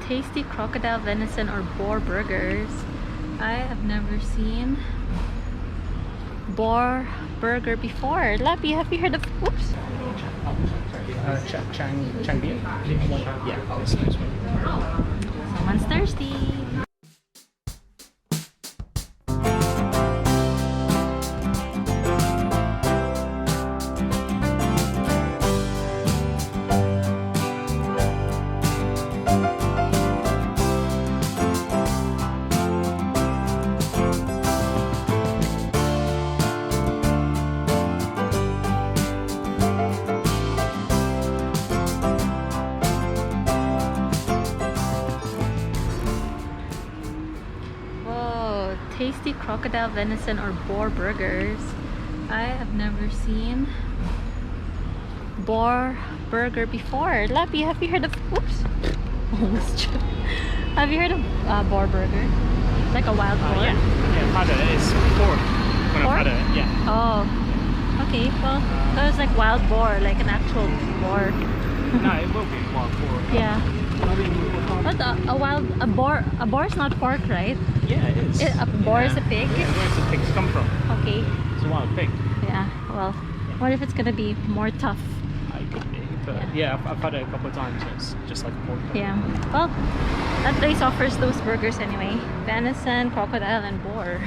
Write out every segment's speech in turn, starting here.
tasty crocodile venison or boar burgers. I have never seen boar burger before. Lappy, have you heard of... Oops. Chiang Mai? Yeah, that's nice one. Someone's thirsty. Tasty crocodile venison or boar burgers. I have never seen boar burger before. Lappy, have you heard of... Oops. Almost tripped. Have you heard of boar burger? Like a wild boar? Yeah, I've had it. It's pork. When Pork? I've had it, yeah. Oh, okay. Well, that was like wild boar, like an actual boar. No, it will be wild pork. Yeah. But a boar is not pork, right? Yeah, it is. A boar is a pig? Yeah, where's the pigs come from? Okay. It's a wild pig. Yeah, well, what if it's gonna be more tough? It could be, but yeah, I've had it a couple of times. It's just like a pork. Yeah, well, that place offers those burgers anyway. Venison, crocodile, and boar.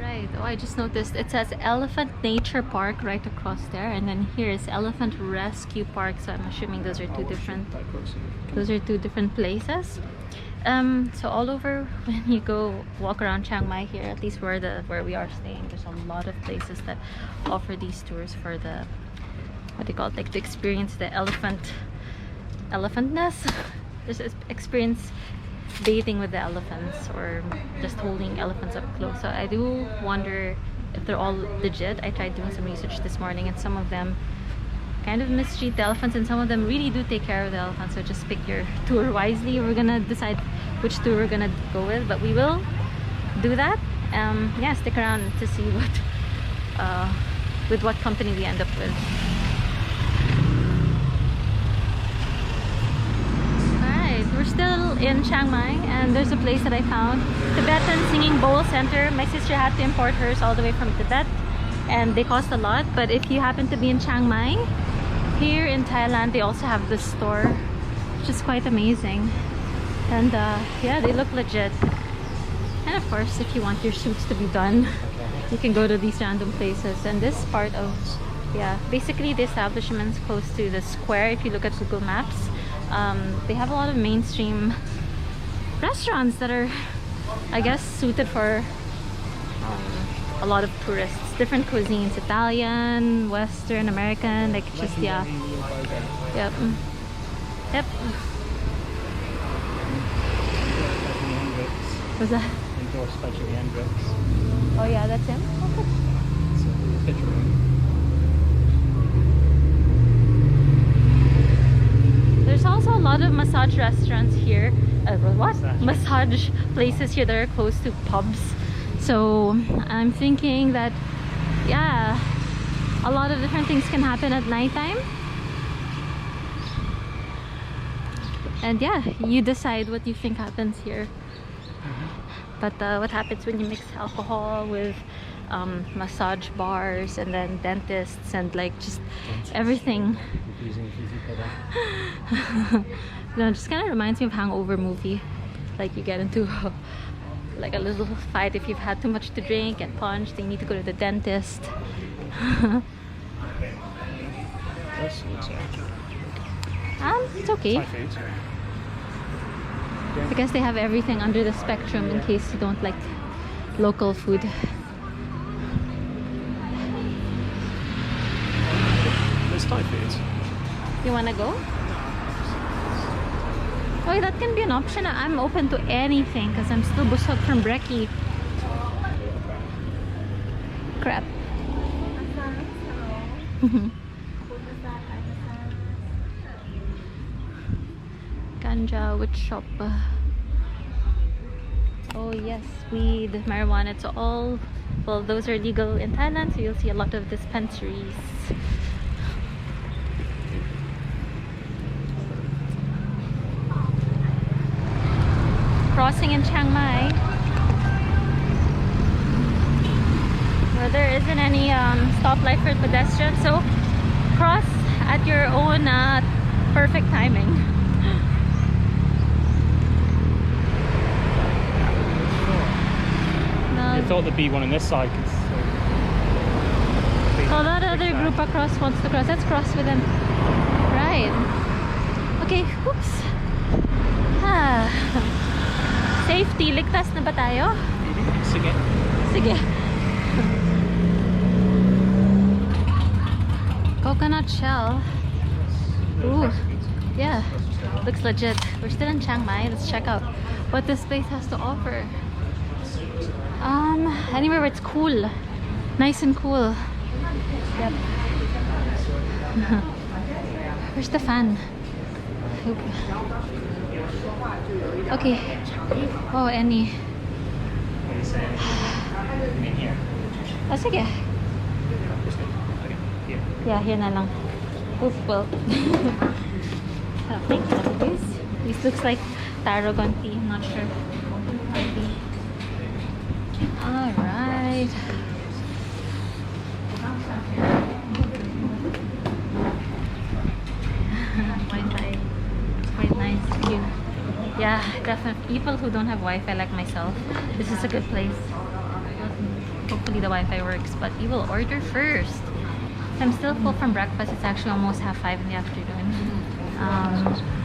Right, oh, I just noticed it says Elephant Nature Park right across there, and then here is Elephant Rescue Park, so I'm assuming those are two different places. So all over, when you go walk around Chiang Mai here, at least where we are staying, there's a lot of places that offer these tours for the, what do you call it, like to experience the elephantness. Just experience bathing with the elephants or just holding elephants up close. So I do wonder if they're all legit. I tried doing some research this morning, and some of them kind of mistreat the elephants, and some of them really do take care of the elephants. So just pick your tour wisely. We're gonna decide which tour we're gonna go with, but we will do that. Yeah, stick around to see what company we end up with. Alright, we're still in Chiang Mai, and there's a place that I found, Tibetan Singing Bowl Center. My sister had to import hers all the way from Tibet, and they cost a lot. But if you happen to be in Chiang Mai, here in Thailand, they also have this store, which is quite amazing. And yeah, they look legit. And of course, if you want your shoots to be done, you can go to these random places. And this part of, yeah, basically the establishment's close to the square. If you look at Google Maps, they have a lot of mainstream restaurants that are, I guess, suited for a lot of tourists. Different cuisines, Italian, Western, American, like just, yeah. Yep. Yep. What's that? Endorsed by Jimi Hendrix. Oh yeah, that's him? It's a picture of him. There's also a lot of massage restaurants here. What? Massage places here that are close to pubs. So I'm thinking that, yeah, a lot of different things can happen at nighttime. And yeah, you decide what you think happens here. But what happens when you mix alcohol with massage bars and then dentists and like just everything. No, it just kind of reminds me of Hangover movie. Like you get into like a little fight if you've had too much to drink and punched, then you need to go to the dentist. It's okay. Because they have everything under the spectrum in case you don't like local food. There's Thai food. You wanna go? Oh, that can be an option. I'm open to anything because I'm still busog from brekkie. Crap. Ganja, witch shop. Oh yes, weed, marijuana, it's all, well, those are legal in Thailand, so you'll see a lot of dispensaries. crossing in Chiang Mai where there isn't any stoplight for pedestrians, so cross at your own perfect timing. I thought there'd be one on this side. So that other group across wants to cross. Let's cross with them. Right. Okay, oops. Safety, ligtas na ba tayo? Sige. Sige. Coconut shell. Ooh, yeah, looks legit. We're still in Chiang Mai. Let's check out what this place has to offer. Anywhere where it's cool, nice and cool. Yep. Where's the fan? Oop. Okay. Oh, any. Oh, sige. Yeah, here na lang. Oof, well. Thank you. This looks like tarragon tea. I'm not sure. Maybe. Alright. Wi-Fi. It's quite nice. Cute. Yeah, definitely. People who don't have Wi-Fi like myself, this is a good place. Hopefully the Wi-Fi works, but you will order first. I'm still full from breakfast. It's actually almost 5:30 in the afternoon.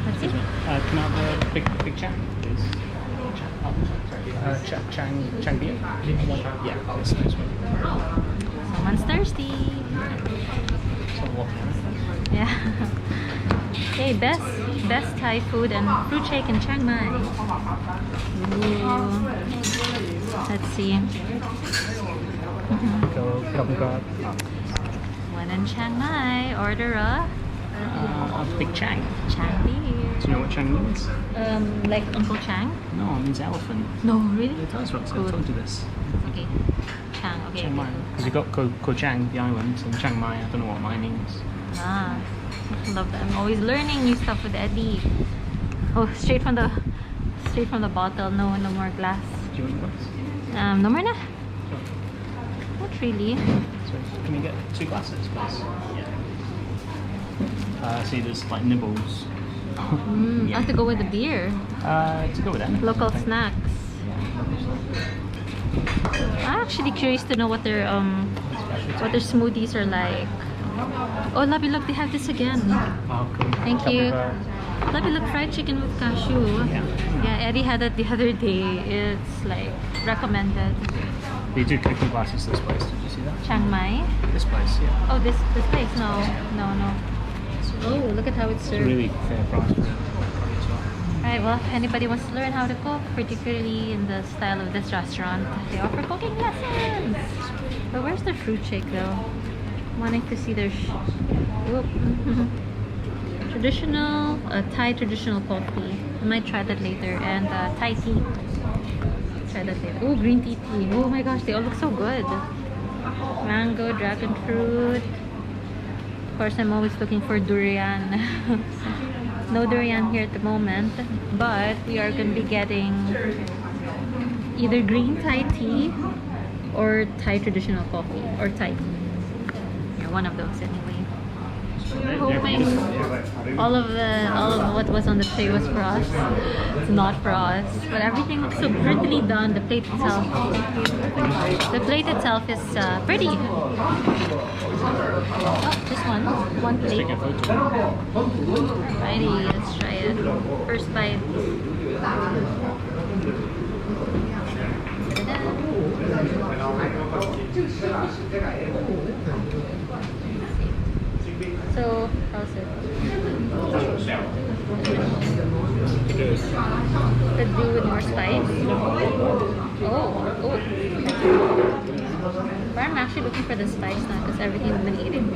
Let's see. Can I have a big chang, please? Chang beer? Yeah, this nice one. Someone's thirsty. Yeah. Okay, best Thai food and fruit shake in Chiang Mai. Ooh. Let's see. When in Chiang Mai, order a big chang. Chang beer. Do you know what chang means? Like Uncle Chang? No, it means elephant. No, really? It does, Roxy. I Good. told you this. Okay. Chang, okay. Chiang Mai. Because you've got Ko Chang, the island, and Chiang Mai, I don't know what Mai means. Ah, love that. I'm always learning new stuff with Eddie. Oh, straight from the bottle. No more glass. Do you want glass? No more na? Not really. So, can we get 2 glasses, please? Yeah. See, there's like nibbles. I have to go with the beer. To go with that. Local snacks. I'm actually curious to know what their smoothies are like. Oh, Labi, look, they have this again. Oh, cool. Thank you. Labi, look, fried chicken with cashew. Yeah, Eddie had it the other day. It's like recommended. They do cooking glasses this place. Did you see that? Chiang Mai. This place, yeah. Oh, this place? No. Oh, look at how it's It's served. really fair price for it. Alright, well, if anybody wants to learn how to cook, particularly in the style of this restaurant, they offer cooking lessons. But where's the fruit shake though? Wanting to see their traditional Thai traditional coffee. I might try that later, and Thai tea. Try that later. Oh, green tea. Oh my gosh, they all look so good. Mango, dragon fruit. Of course, I'm always looking for durian. No durian here at the moment, but we are going to be getting either green Thai tea or Thai traditional coffee or Thai tea. Yeah, one of those anyway. We're hoping all of what was on the tray was for us. It's not for us, but everything looks so prettily done. The plate itself is pretty. Oh, just one plate. Alrighty, let's try it. First bite. So, how's it? Could do with more spice. Oh. But I'm actually looking for the spice now because everything we've been eating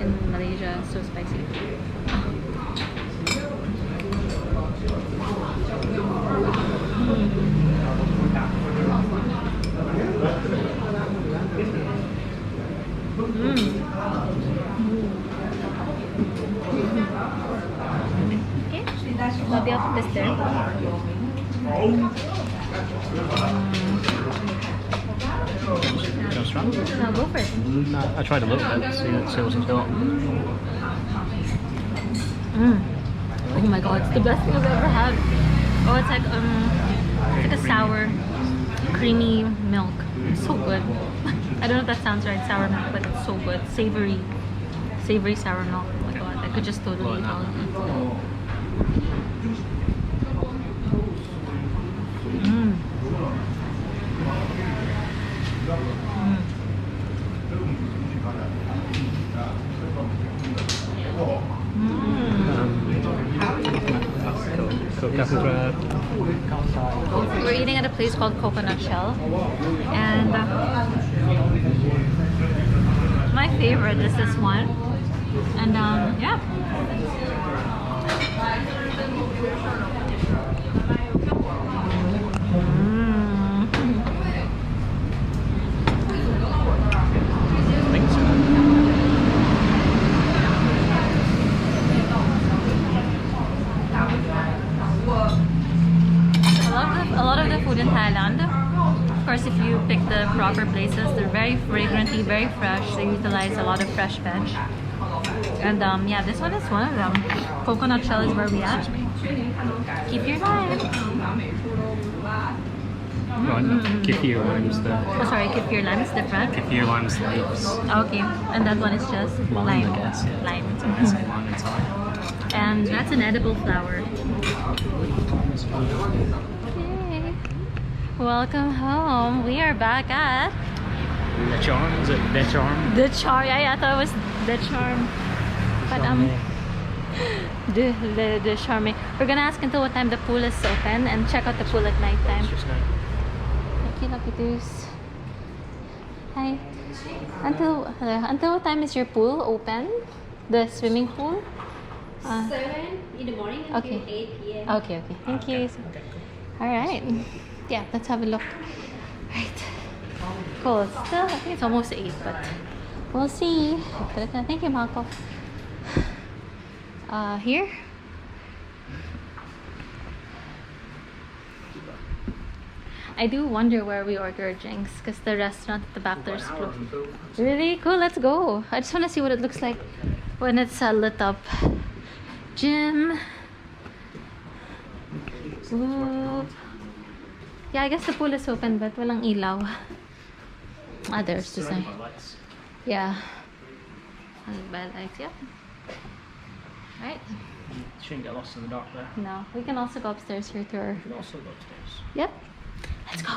in Malaysia is so spicy. Okay, maybe I'll put this there. Just try. No, go for it. No, I tried a little bit. See what's in store. Oh my god, it's the best thing I've ever had. Oh, it's like a sour, creamy milk. It's so good. I don't know if that sounds right, sour milk, but it's so good. Savory sour milk. Oh my god, I could just totally eat all of it. We're eating at a place called Coconut Shell, and my favorite is this one. And yeah. A lot of the food in Thailand, of course, if you pick the proper places, they're very fragrantly, very fresh. They utilize a lot of fresh veg. And yeah, this one is one of them. Coconut Shell is where we at. Keep your lime. Kefir lime's the... Oh, sorry, Kefir lime is different. Kefir lime's leaves. Okay, and that one is just lime. I guess, yeah. Lime. It's a basic lime inside. And that's an edible flower. Okay. Welcome home. We are back at The Charm, is it? The Charm? The Charm. Yeah, I thought it was The Charm. But the Charme. We're gonna ask until what time the pool is open and check out the pool at night time. Thank you, Lucky Goose. Hi. Until what time is your pool open? The swimming pool? 7 in the morning until Okay. 8 p.m. Okay. Thank you. All right. Yeah, let's have a look. Right. Cool. Still, I think it's almost 8, but we'll see. Thank you, Marco. Here. I do wonder where we order drinks because the restaurant at the back there's closed. Really cool. Let's go. I just want to see what it looks like when it's lit up. Gym. Ooh. Yeah, I guess the pool is open but walang ilaw. There's the sign. Yeah. Bad lights, yeah. Right. You shouldn't get lost in the dark there. No, we can also go upstairs here to our... You can also go upstairs. Yep. Let's go.